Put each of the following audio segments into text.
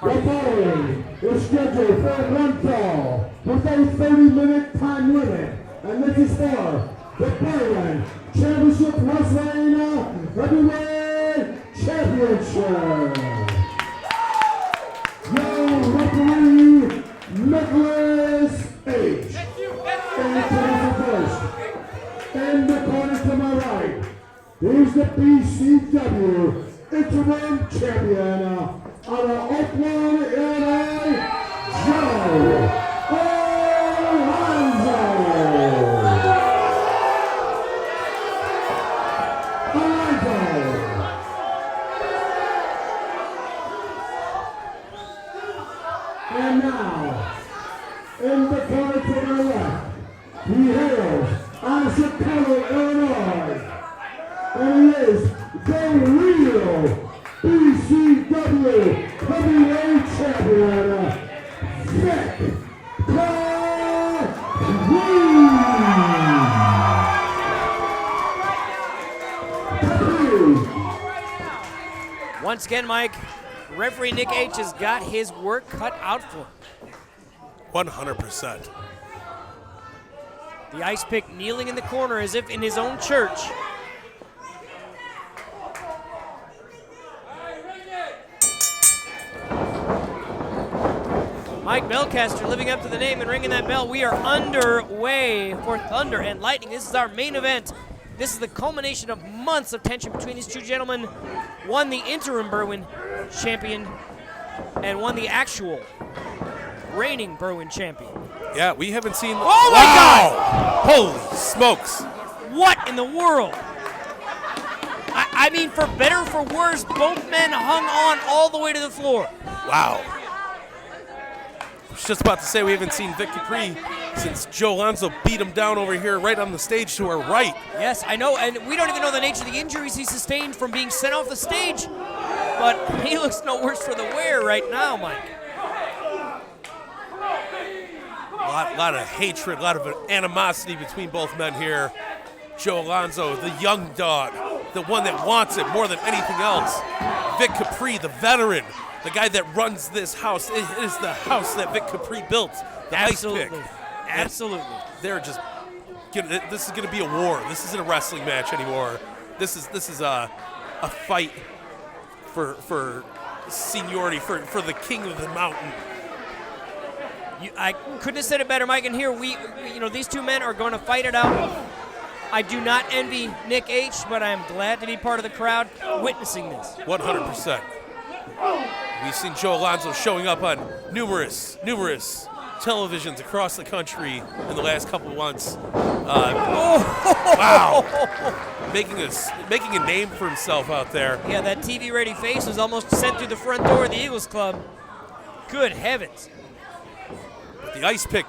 following is scheduled for one fall with a 30-minute time limit. And this is for the Berwyn Championship Wrestling Heavyweight Championship. Young referee Nicholas H. And to the first. In the corner to my right, here's the BCW Interim Champion out of Oakland, Illinois, Joe ALONZO. And now, in the corner to my left, he hails out of Chicago, Illinois, and he is the real BCW Heavyweight Champion, VIC. Once again, Mike, referee Nick H has got his work cut out for him. 100%. The ice pick kneeling in the corner as if in his own church. Mike Bellcaster living up to the name and ringing that bell. We are underway for Thunder and Lightning. This is our main event. This is the culmination of months of tension between these two gentlemen. One the interim Berwyn champion and one the actual reigning Berwyn champion. Yeah, we haven't seen. Oh my God! Holy smokes! What in the world? I mean, for better or for worse, both men hung on all the way to the floor. Wow. I was just about to say we haven't seen VIC CAPRI since Joe Alonzo beat him down over here right on the stage to our right. Yes, I know, and we don't even know the nature of the injuries he sustained from being sent off the stage, but he looks no worse for the wear right now, Mike. A lot of hatred, a lot of animosity between both men here. Joe Alonzo, the young dog, the one that wants it more than anything else. VIC CAPRI, the veteran, the guy that runs this house. It is the house that VIC CAPRI built. The Absolutely. ice pick. Absolutely. They're just, this is going to be a war. This isn't a wrestling match anymore. This is a fight for seniority, for the king of the mountain. I couldn't have said it better, Mike. And here these two men are going to fight it out. I do not envy Nick H, but I am glad to be part of the crowd witnessing this. 100%. We've seen Joe Alonzo showing up on numerous televisions across the country in the last couple of months. Wow. Making a name for himself out there. Yeah, that TV-ready face was almost sent through the front door of the Eagles Club. Good heavens. The ice pick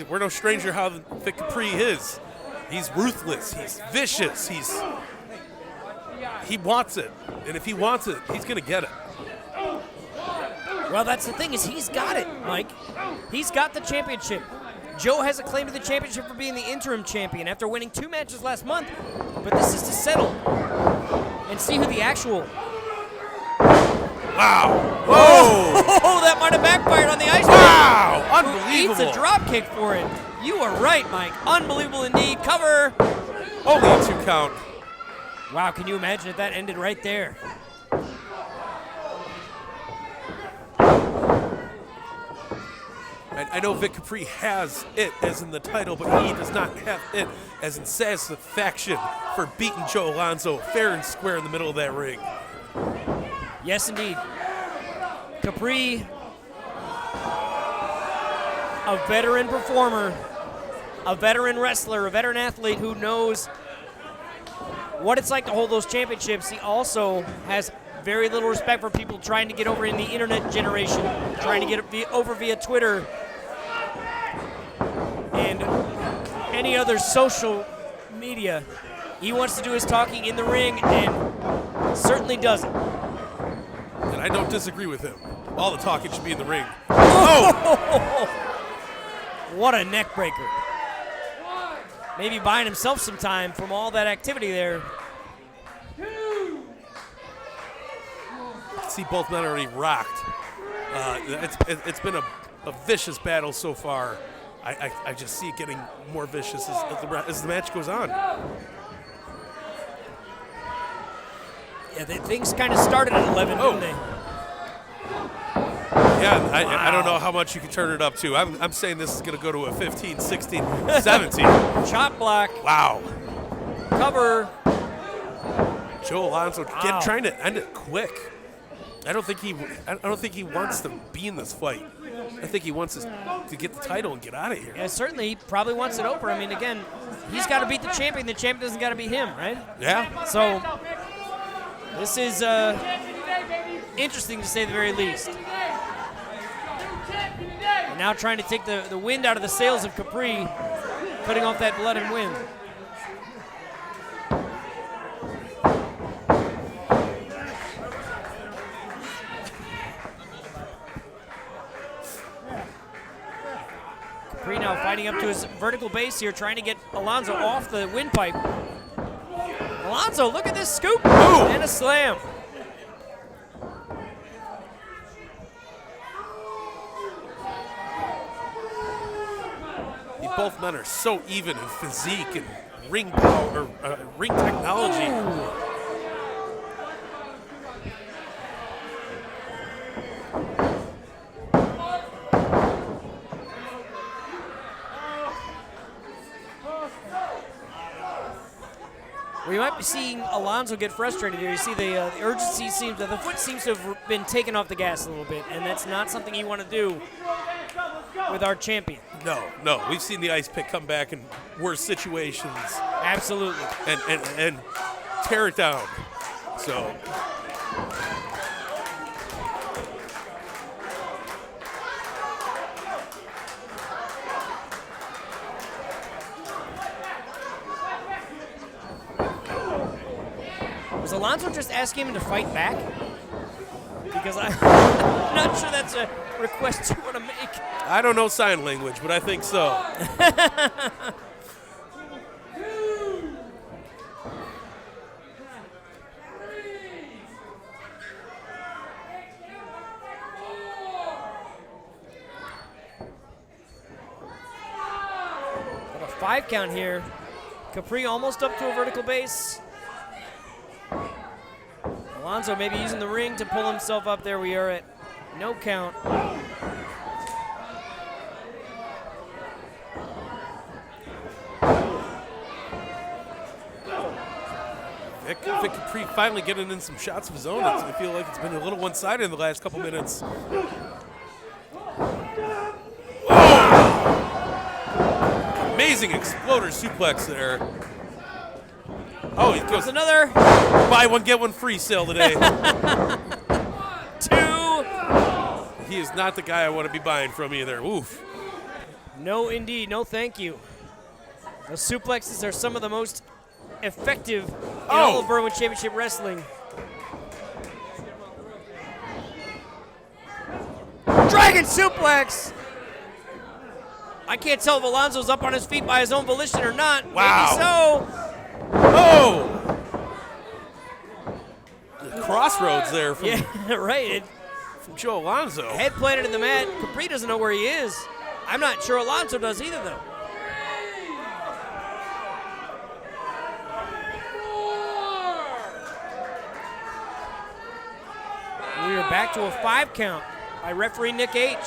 we're no stranger how VIC CAPRI is. He's ruthless. He's vicious. He wants it, and if he wants it, he's gonna get it. Well, that's the thing, is he's got it, Mike. He's got the championship. Joe has a claim to the championship for being the interim champion after winning 2 matches last month, but this is to settle and see who the actual. Wow! Whoa! Oh, that might have backfired on the ice. Wow! Unbelievable! Eats a drop kick for it. You are right, Mike. Unbelievable indeed. Cover. Only a 2 count. Wow, can you imagine if that ended right there? I know VIC CAPRI has it as in the title, but he does not have it as in satisfaction for beating Joe Alonzo fair and square in the middle of that ring. Yes, indeed. CAPRI, a veteran performer, a veteran wrestler, a veteran athlete who knows what it's like to hold those championships. He also has very little respect for people trying to get over in the internet generation, trying to get over via Twitter and any other social media. He wants to do his talking in the ring and certainly does it. And I don't disagree with him. All the talking should be in the ring. Oh! What a neck breaker. Maybe buying himself some time from all that activity there. See, both men already rocked. It's been a vicious battle so far. I just see it getting more vicious as the match goes on. Yeah, things kind of started at 11, didn't they? Yeah, I don't know how much you can turn it up to. I'm saying this is going to go to a 15, 16, 17. Chop block. Wow. Cover. Joe Alonzo trying to end it quick. I don't think he wants to be in this fight. I think he wants to get the title and get out of here. Yeah, certainly he probably wants it over. I mean, again, he's got to beat the champion. The champion doesn't got to beat him, right? Yeah. So this is interesting to say the very least. And now trying to take the wind out of the sails of Capri, cutting off that blood and wind. Capri now fighting up to his vertical base here, trying to get Alonzo off the windpipe. Alonzo, look at this scoop. Ooh. And a slam. Both men are so even in physique and ring power, ring technology. We might be seeing Alonzo get frustrated here. You see the urgency the foot seems to have been taken off the gas a little bit, and that's not something you want to do with our champion. No. We've seen the ice pick come back in worse situations. Absolutely. And tear it down. So. Was Alonzo just asking him to fight back? Because I'm not sure that's a request you want to make. I don't know sign language, but I think so. Got a 5 count here. Capri almost up to a vertical base. Alonzo maybe using the ring to pull himself up there. We are at no count. Vic Capri finally getting in some shots of his own. I feel like it's been a little one-sided in the last couple minutes. Oh! Amazing exploder suplex there. Oh, he goes another. Buy one, get one free sale today. 2. He is not the guy I want to be buying from either. Oof. No, indeed. No, thank you. Those suplexes are some of the most effective in all of Berwyn Championship Wrestling. Dragon suplex! I can't tell if Alonzo's up on his feet by his own volition or not. Wow. Maybe so. Oh! The crossroads there from, right. from Joe Alonzo. Head planted in the mat. Capri doesn't know where he is. I'm not sure Alonzo does either, though. We are back to a 5 count by referee Nick H.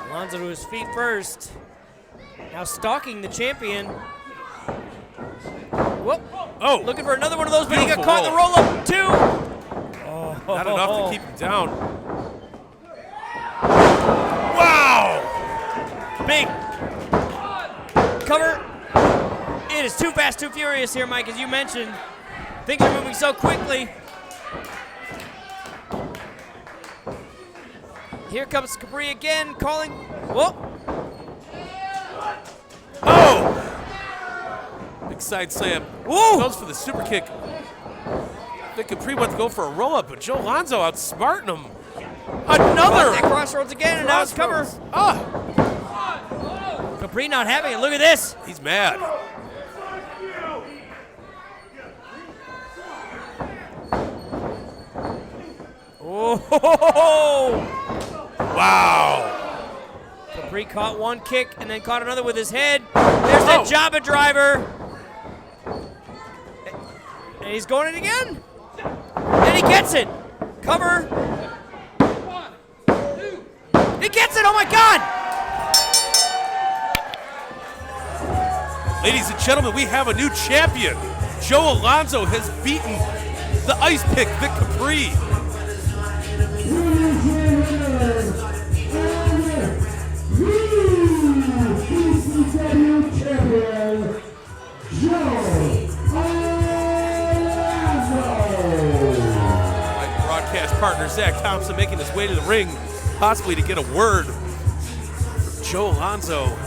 Alonzo to his feet first. Now stalking the champion. Whoop. Oh. Looking for another one of those, but he got Beautiful caught in the roll-up, too. Oh. Not enough to keep him down. Wow! Big cover. It is too fast, too furious here, Mike, as you mentioned. Things are moving so quickly. Here comes Capri again, calling. Whoa. Oh! Big side slam. Woo! Goes for the super kick. Vic Capri went to go for a roll-up, but Joe Alonzo outsmarting him. Another! That crossroads again, and now it's cover. Ah! CAPRI not having it. Look at this. He's mad. Oh! Wow. CAPRI caught one kick and then caught another with his head. There's that Jabba driver. And he's going it again. And he gets it. Cover. He gets it. Oh my God. Ladies and gentlemen, we have a new champion. Joe Alonzo has beaten the Ice Pick, Vic CAPRI. BCW champion, Joe Alonzo. My broadcast partner, Zach Thompson, making his way to the ring, possibly to get a word from Joe Alonzo.